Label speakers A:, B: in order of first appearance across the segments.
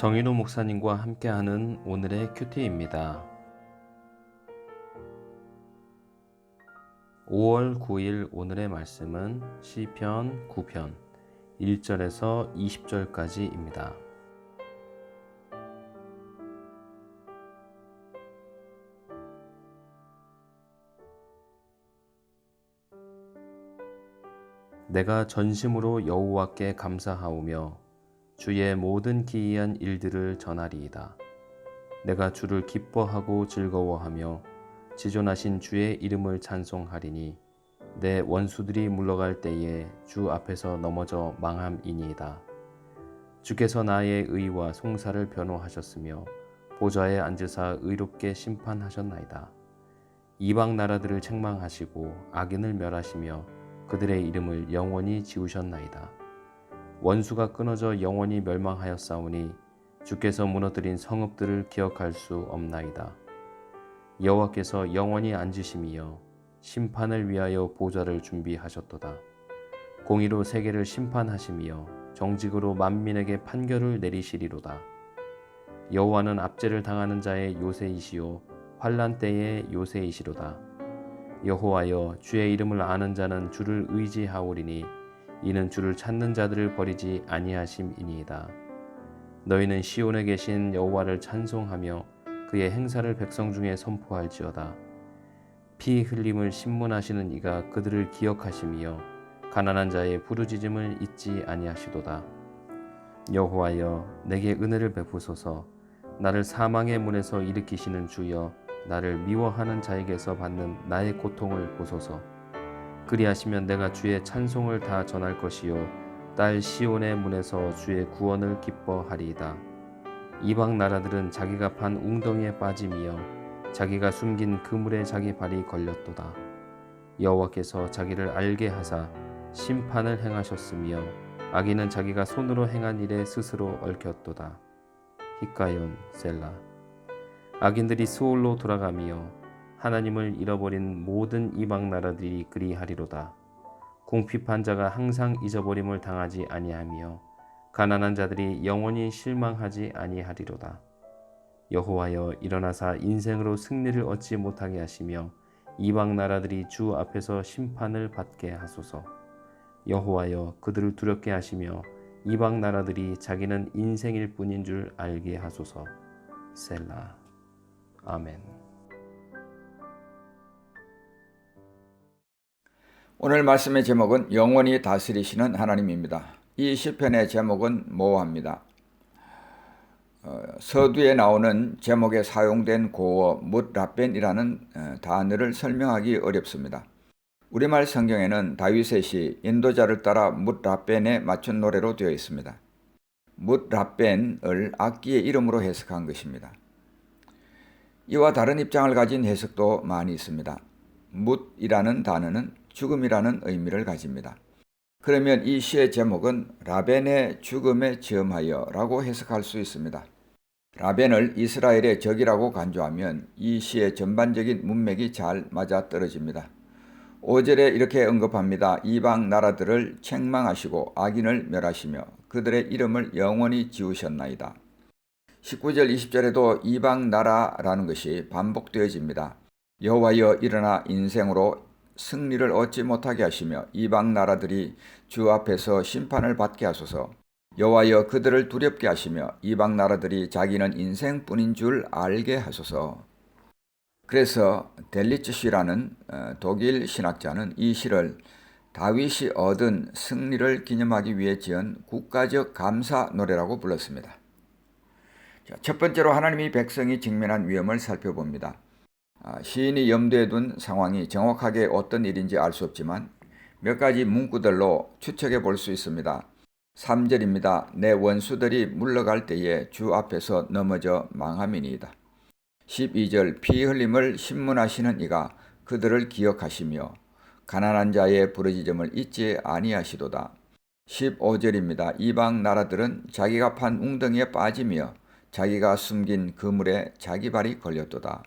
A: 정인호 목사님과 함께하는 오늘의 큐티입니다. 5월 9일 오늘의 말씀은 시편 9편 1절에서 20절까지입니다. 내가 전심으로 여호와께 감사하오며 주의 모든 기이한 일들을 전하리이다. 내가 주를 기뻐하고 즐거워하며 지존하신 주의 이름을 찬송하리니 내 원수들이 물러갈 때에 주 앞에서 넘어져 망함이니이다. 주께서 나의 의와 송사를 변호하셨으며 보좌에 앉으사 의롭게 심판하셨나이다. 이방 나라들을 책망하시고 악인을 멸하시며 그들의 이름을 영원히 지우셨나이다. 원수가 끊어져 영원히 멸망하였사오니 주께서 무너뜨린 성읍들을 기억할 수 없나이다. 여호와께서 영원히 앉으심이여 심판을 위하여 보좌를 준비하셨도다. 공의로 세계를 심판하심이여 정직으로 만민에게 판결을 내리시리로다. 여호와는 압제를 당하는 자의 요새이시요 환난 때의 요새이시로다. 여호와여 주의 이름을 아는 자는 주를 의지하오리니 이는 주를 찾는 자들을 버리지 아니하심이니이다. 너희는 시온에 계신 여호와를 찬송하며 그의 행사를 백성 중에 선포할지어다. 피 흘림을 신문하시는 이가 그들을 기억하심이여 가난한 자의 부르짖음을 잊지 아니하시도다. 여호와여 내게 은혜를 베푸소서. 나를 사망의 문에서 일으키시는 주여 나를 미워하는 자에게서 받는 나의 고통을 보소서. 그리하시면 내가 주의 찬송을 다 전할 것이요 딸 시온의 문에서 주의 구원을 기뻐하리이다. 이방 나라들은 자기가 판 웅덩이에 빠짐이여 자기가 숨긴 그물에 자기 발이 걸렸도다. 여호와께서 자기를 알게 하사 심판을 행하셨으며 악인은 자기가 손으로 행한 일에 스스로 얽혔도다. 히카yon 셀라. 악인들이 스올로 돌아가며 하나님을 잃어버린 모든 이방 나라들이 그리하리로다. 궁핍한 자가 항상 잊어버림을 당하지 아니하며 가난한 자들이 영원히 실망하지 아니하리로다. 여호와여 일어나사 인생으로 승리를 얻지 못하게 하시며 이방 나라들이 주 앞에서 심판을 받게 하소서. 여호와여 그들을 두렵게 하시며 이방 나라들이 자기는 인생일 뿐인 줄 알게 하소서. 셀라. 아멘.
B: 오늘 말씀의 제목은 영원히 다스리시는 하나님입니다. 이 시편의 제목은 모호합니다. 서두에 나오는 제목에 사용된 고어 뭇라벤이라는 단어를 설명하기 어렵습니다. 우리말 성경에는 다윗의 시 인도자를 따라 뭇라벤에 맞춘 노래로 되어 있습니다. 뭇라벤을 악기의 이름으로 해석한 것입니다. 이와 다른 입장을 가진 해석도 많이 있습니다. 뭇이라는 단어는 죽음이라는 의미를 가집니다. 그러면 이 시의 제목은 라벤의 죽음에 즈음하여 라고 해석할 수 있습니다. 라벤을 이스라엘의 적이라고 간주하면 이 시의 전반적인 문맥이 잘 맞아떨어집니다. 5절에 이렇게 언급합니다. 이방 나라들을 책망하시고 악인을 멸하시며 그들의 이름을 영원히 지우셨나이다. 19절 20절에도 이방 나라라는 것이 반복되어집니다. 여호와여 일어나 인생으로 승리를 얻지 못하게 하시며 이방 나라들이 주 앞에서 심판을 받게 하소서. 여호와여 그들을 두렵게 하시며 이방 나라들이 자기는 인생뿐인 줄 알게 하소서. 그래서 델리츠시라는 독일 신학자는 이 시를 다윗이 얻은 승리를 기념하기 위해 지은 국가적 감사 노래라고 불렀습니다. 첫 번째로 하나님이 백성이 직면한 위험을 살펴봅니다. 시인이 염두에 둔 상황이 정확하게 어떤 일인지 알 수 없지만 몇 가지 문구들로 추측해 볼 수 있습니다. 3절입니다. 내 원수들이 물러갈 때에 주 앞에서 넘어져 망함이니이다. 12절 피 흘림을 신문하시는 이가 그들을 기억하시며 가난한 자의 부르짖음을 잊지 아니하시도다. 15절입니다. 이방 나라들은 자기가 판 웅덩이에 빠지며 자기가 숨긴 그물에 자기 발이 걸렸도다.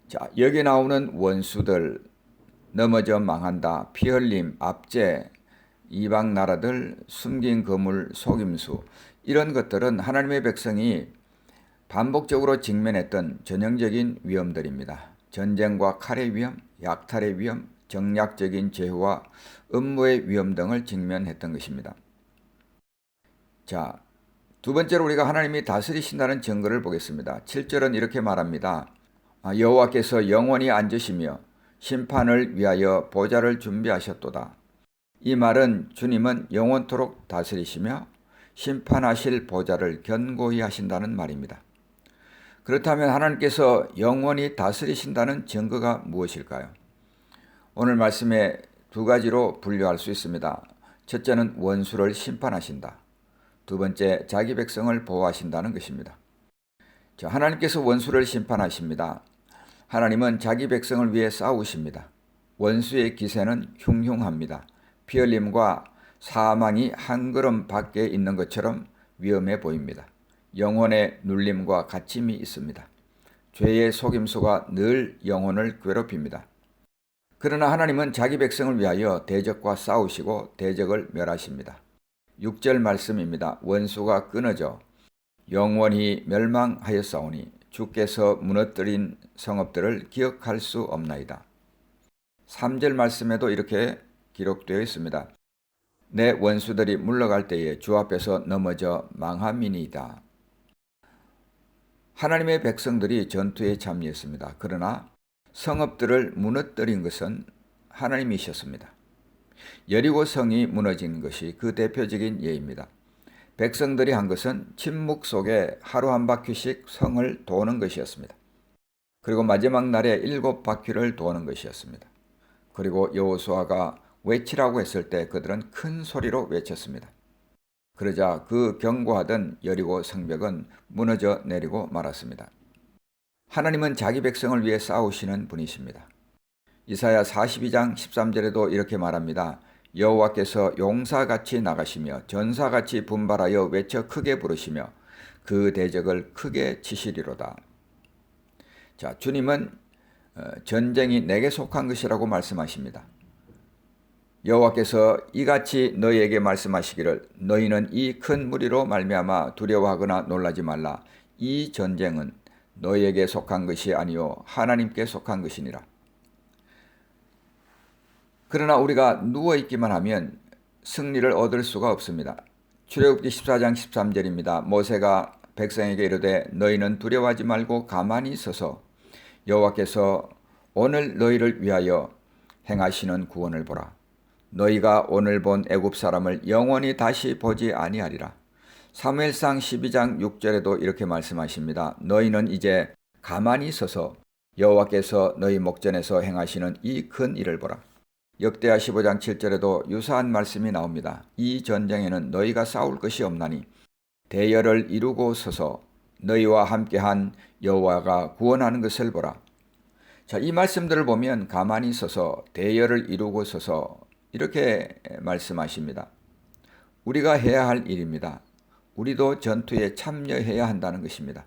B: 자, 여기 나오는 원수들, 넘어져 망한다, 피 흘림, 압제, 이방 나라들, 숨긴 거물, 속임수, 이런 것들은 하나님의 백성이 반복적으로 직면했던 전형적인 위험들입니다. 전쟁과 칼의 위험, 약탈의 위험, 정략적인 제후와 음모의 위험 등을 직면했던 것입니다. 자, 두 번째로 우리가 하나님이 다스리신다는 증거를 보겠습니다. 7절은 이렇게 말합니다. 여호와께서 영원히 앉으시며 심판을 위하여 보좌를 준비하셨도다. 이 말은 주님은 영원토록 다스리시며 심판하실 보좌를 견고히 하신다는 말입니다. 그렇다면 하나님께서 영원히 다스리신다는 증거가 무엇일까요? 오늘 말씀에 두 가지로 분류할 수 있습니다. 첫째는 원수를 심판하신다. 두 번째, 자기 백성을 보호하신다는 것입니다. 하나님께서 원수를 심판하십니다. 하나님은 자기 백성을 위해 싸우십니다. 원수의 기세는 흉흉합니다. 피 흘림과 사망이 한 걸음 밖에 있는 것처럼 위험해 보입니다. 영혼의 눌림과 갇힘이 있습니다. 죄의 속임수가 늘 영혼을 괴롭힙니다. 그러나 하나님은 자기 백성을 위하여 대적과 싸우시고 대적을 멸하십니다. 6절 말씀입니다. 원수가 끊어져 영원히 멸망하였사오니 주께서 무너뜨린 성읍들을 기억할 수 없나이다. 3절 말씀에도 이렇게 기록되어 있습니다. 내 원수들이 물러갈 때에 주 앞에서 넘어져 망함이니이다. 하나님의 백성들이 전투에 참여했습니다. 그러나 성읍들을 무너뜨린 것은 하나님이셨습니다. 여리고 성이 무너진 것이 그 대표적인 예입니다. 백성들이 한 것은 침묵 속에 하루 한 바퀴씩 성을 도는 것이었습니다. 그리고 마지막 날에 7바퀴를 도는 것이었습니다. 그리고 여호수아가 외치라고 했을 때 그들은 큰 소리로 외쳤습니다. 그러자 그 견고하던 여리고 성벽은 무너져 내리고 말았습니다. 하나님은 자기 백성을 위해 싸우시는 분이십니다. 이사야 42장 13절에도 이렇게 말합니다. 여호와께서 용사같이 나가시며 전사같이 분발하여 외쳐 크게 부르시며 그 대적을 크게 치시리로다. 자, 주님은 전쟁이 내게 속한 것이라고 말씀하십니다. 여호와께서 이같이 너희에게 말씀하시기를 너희는 이 큰 무리로 말미암아 두려워하거나 놀라지 말라. 이 전쟁은 너희에게 속한 것이 아니요 하나님께 속한 것이니라. 그러나 우리가 누워있기만 하면 승리를 얻을 수가 없습니다. 출애굽기 14장 13절입니다. 모세가 백성에게 이르되 너희는 두려워하지 말고 가만히 서서 여호와께서 오늘 너희를 위하여 행하시는 구원을 보라. 너희가 오늘 본 애굽 사람을 영원히 다시 보지 아니하리라. 사무엘상 12장 6절에도 이렇게 말씀하십니다. 너희는 이제 가만히 서서 여호와께서 너희 목전에서 행하시는 이 큰 일을 보라. 역대하 15장 7절에도 유사한 말씀이 나옵니다. 이 전쟁에는 너희가 싸울 것이 없나니 대열을 이루고 서서 너희와 함께한 여호와가 구원하는 것을 보라. 자, 이 말씀들을 보면 가만히 서서 대열을 이루고 서서 이렇게 말씀하십니다. 우리가 해야 할 일입니다. 우리도 전투에 참여해야 한다는 것입니다.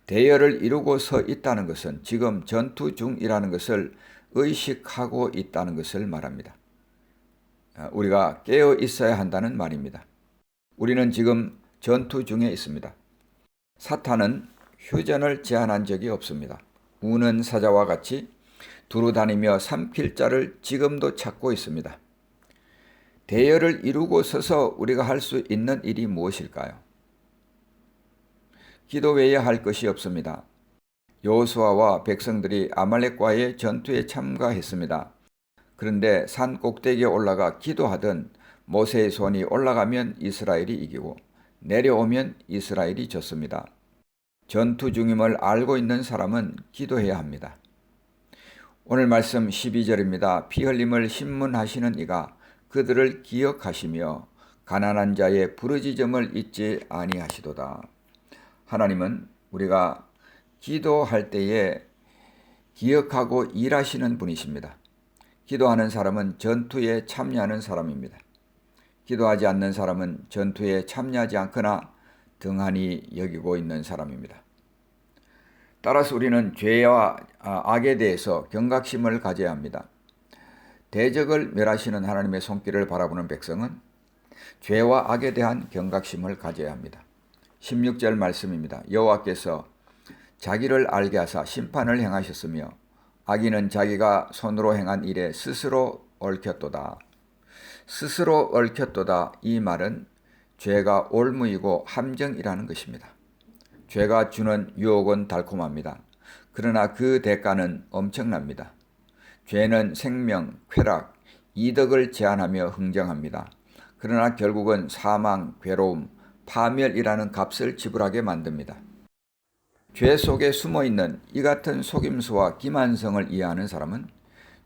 B: 대열을 이루고 서 있다는 것은 지금 전투 중이라는 것을 의식하고 있다는 것을 말합니다. 우리가 깨어 있어야 한다는 말입니다. 우리는 지금 전투 중에 있습니다. 사탄은 휴전을 제한한 적이 없습니다. 우는 사자와 같이 두루 다니며 삼킬 자를 지금도 찾고 있습니다. 대열을 이루고 서서 우리가 할 수 있는 일이 무엇일까요? 기도 외에 할 것이 없습니다. 여호수아와 백성들이 아말렉과의 전투에 참가했습니다. 그런데 산 꼭대기에 올라가 기도하던 모세의 손이 올라가면 이스라엘이 이기고 내려오면 이스라엘이 졌습니다. 전투 중임을 알고 있는 사람은 기도해야 합니다. 오늘 말씀 12절입니다. 피 흘림을 신문하시는 이가 그들을 기억하시며 가난한 자의 부르짖음을 잊지 아니하시도다. 하나님은 우리가 기도할 때에 기억하고 일하시는 분이십니다. 기도하는 사람은 전투에 참여하는 사람입니다. 기도하지 않는 사람은 전투에 참여하지 않거나 등한히 여기고 있는 사람입니다. 따라서 우리는 죄와 악에 대해서 경각심을 가져야 합니다. 대적을 멸하시는 하나님의 손길을 바라보는 백성은 죄와 악에 대한 경각심을 가져야 합니다. 16절 말씀입니다. 여호와께서 자기를 알게 하사 심판을 행하셨으며 악인은 자기가 손으로 행한 일에 스스로 얽혔도다. 스스로 얽혔도다. 이 말은 죄가 올무이고 함정이라는 것입니다. 죄가 주는 유혹은 달콤합니다. 그러나 그 대가는 엄청납니다. 죄는 생명, 쾌락, 이득을 제한하며 흥정합니다. 그러나 결국은 사망, 괴로움, 파멸이라는 값을 지불하게 만듭니다. 죄 속에 숨어있는 이 같은 속임수와 기만성을 이해하는 사람은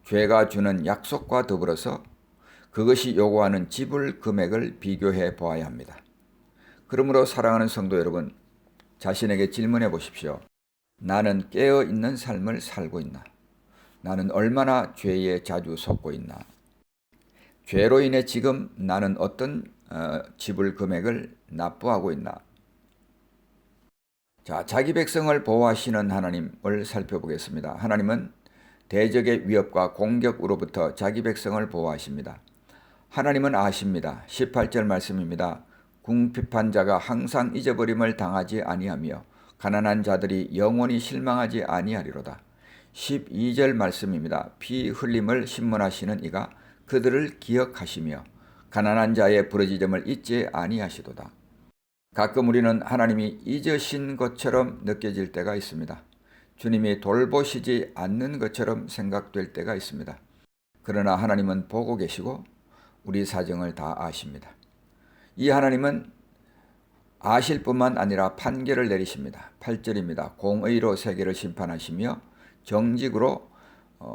B: 죄가 주는 약속과 더불어서 그것이 요구하는 지불 금액을 비교해 보아야 합니다. 그러므로 사랑하는 성도 여러분, 자신에게 질문해 보십시오. 나는 깨어있는 삶을 살고 있나? 나는 얼마나 죄에 자주 속고 있나? 죄로 인해 지금 나는 어떤 지불 금액을 납부하고 있나? 자, 자기 백성을 보호하시는 하나님을 살펴보겠습니다. 하나님은 대적의 위협과 공격으로부터 자기 백성을 보호하십니다. 하나님은 아십니다. 18절 말씀입니다. 궁핍한 자가 항상 잊어버림을 당하지 아니하며 가난한 자들이 영원히 실망하지 아니하리로다. 12절 말씀입니다. 피 흘림을 신문하시는 이가 그들을 기억하시며 가난한 자의 부르짖음을 잊지 아니하시도다. 가끔 우리는 하나님이 잊으신 것처럼 느껴질 때가 있습니다. 주님이 돌보시지 않는 것처럼 생각될 때가 있습니다. 그러나 하나님은 보고 계시고 우리 사정을 다 아십니다. 이 하나님은 아실 뿐만 아니라 판결을 내리십니다. 8절입니다. 공의로 세계를 심판하시며 정직으로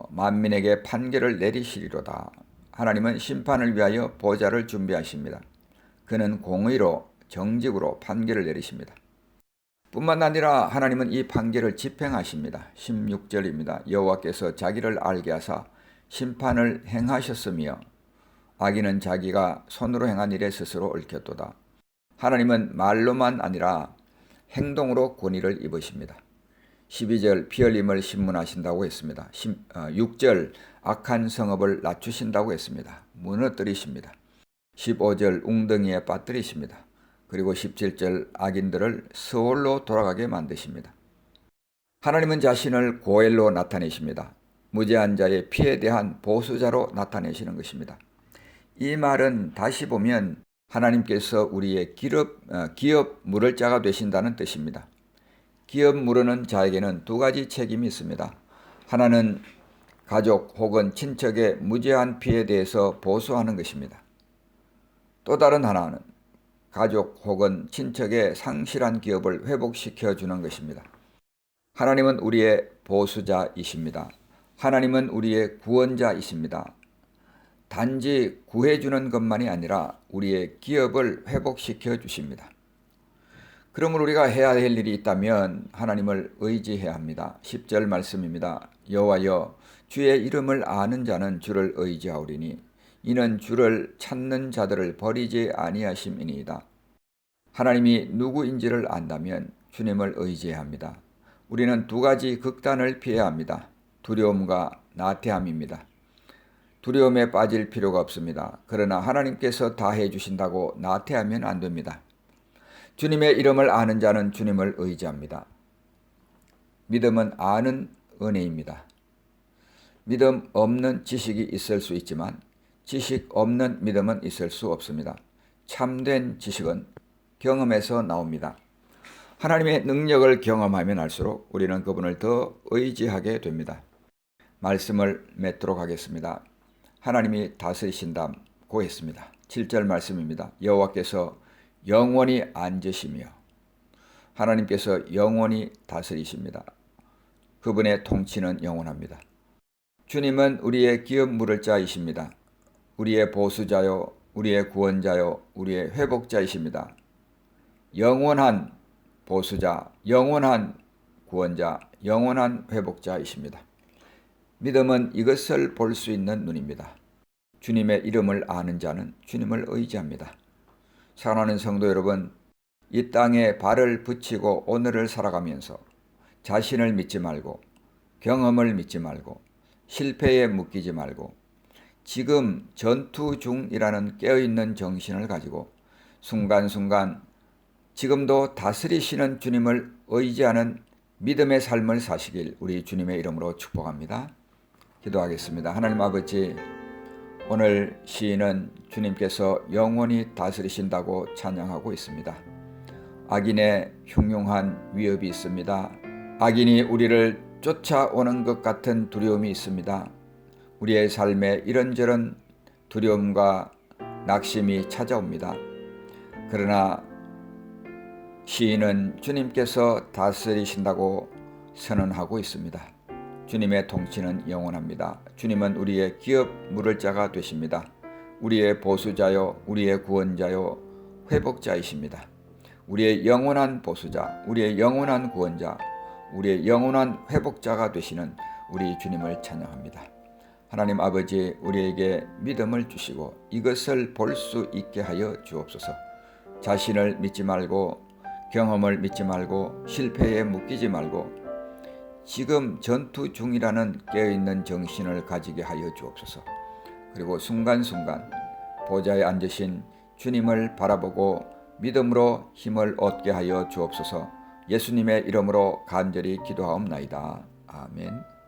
B: 만민에게 판결을 내리시리로다. 하나님은 심판을 위하여 보좌를 준비하십니다. 그는 공의로 정직으로 판결을 내리십니다. 뿐만 아니라 하나님은 이 판결을 집행하십니다. 16절입니다. 여호와께서 자기를 알게 하사 심판을 행하셨으며 악인은 자기가 손으로 행한 일에 스스로 얽혔도다. 하나님은 말로만 아니라 행동으로 권위를 입으십니다. 12절 피 흘림을 신문하신다고 했습니다. 6절 악한 성읍을 낮추신다고 했습니다. 무너뜨리십니다. 15절 웅덩이에 빠뜨리십니다. 그리고 17절 악인들을 서울로 돌아가게 만드십니다. 하나님은 자신을 고엘로 나타내십니다. 무죄한 자의 피에 대한 보수자로 나타내시는 것입니다. 이 말은 다시 보면 하나님께서 우리의 기업 물을 자가 되신다는 뜻입니다. 기업 물으는 자에게는 두 가지 책임이 있습니다. 하나는 가족 혹은 친척의 무죄한 피에 대해서 보수하는 것입니다. 또 다른 하나는 가족 혹은 친척의 상실한 기업을 회복시켜 주는 것입니다. 하나님은 우리의 보수자이십니다. 하나님은 우리의 구원자이십니다. 단지 구해주는 것만이 아니라 우리의 기업을 회복시켜 주십니다. 그러므로 우리가 해야 할 일이 있다면 하나님을 의지해야 합니다. 10절 말씀입니다. 여호와여 주의 이름을 아는 자는 주를 의지하오리니 이는 주를 찾는 자들을 버리지 아니하심이니이다. 하나님이 누구인지를 안다면 주님을 의지해야 합니다. 우리는 두 가지 극단을 피해야 합니다. 두려움과 나태함입니다. 두려움에 빠질 필요가 없습니다. 그러나 하나님께서 다 해주신다고 나태하면 안 됩니다. 주님의 이름을 아는 자는 주님을 의지합니다. 믿음은 아는 은혜입니다. 믿음 없는 지식이 있을 수 있지만 지식 없는 믿음은 있을 수 없습니다. 참된 지식은 경험에서 나옵니다. 하나님의 능력을 경험하면 할수록 우리는 그분을 더 의지하게 됩니다. 말씀을 맺도록 하겠습니다. 하나님이 다스리신다고 했습니다. 7절 말씀입니다. 여호와께서 영원히 앉으시며 하나님께서 영원히 다스리십니다. 그분의 통치는 영원합니다. 주님은 우리의 기업 물을 자이십니다. 우리의 보수자요, 우리의 구원자요, 우리의 회복자이십니다. 영원한 보수자, 영원한 구원자, 영원한 회복자이십니다. 믿음은 이것을 볼 수 있는 눈입니다. 주님의 이름을 아는 자는 주님을 의지합니다. 사랑하는 성도 여러분, 이 땅에 발을 붙이고 오늘을 살아가면서 자신을 믿지 말고 경험을 믿지 말고 실패에 묶이지 말고 지금 전투 중이라는 깨어있는 정신을 가지고 순간순간 지금도 다스리시는 주님을 의지하는 믿음의 삶을 사시길 우리 주님의 이름으로 축복합니다. 기도하겠습니다. 하나님 아버지, 오늘 시인은 주님께서 영원히 다스리신다고 찬양하고 있습니다. 악인의 흉흉한 위협이 있습니다. 악인이 우리를 쫓아오는 것 같은 두려움이 있습니다. 우리의 삶에 이런저런 두려움과 낙심이 찾아옵니다. 그러나 시인은 주님께서 다스리신다고 선언하고 있습니다. 주님의 통치는 영원합니다. 주님은 우리의 기업 물을 자가 되십니다. 우리의 보수자요, 우리의 구원자요, 회복자이십니다. 우리의 영원한 보수자, 우리의 영원한 구원자, 우리의 영원한 회복자가 되시는 우리 주님을 찬양합니다. 하나님 아버지, 우리에게 믿음을 주시고 이것을 볼 수 있게 하여 주옵소서. 자신을 믿지 말고 경험을 믿지 말고 실패에 묶이지 말고 지금 전투 중이라는 깨어있는 정신을 가지게 하여 주옵소서. 그리고 순간순간 보좌에 앉으신 주님을 바라보고 믿음으로 힘을 얻게 하여 주옵소서. 예수님의 이름으로 간절히 기도하옵나이다. 아멘.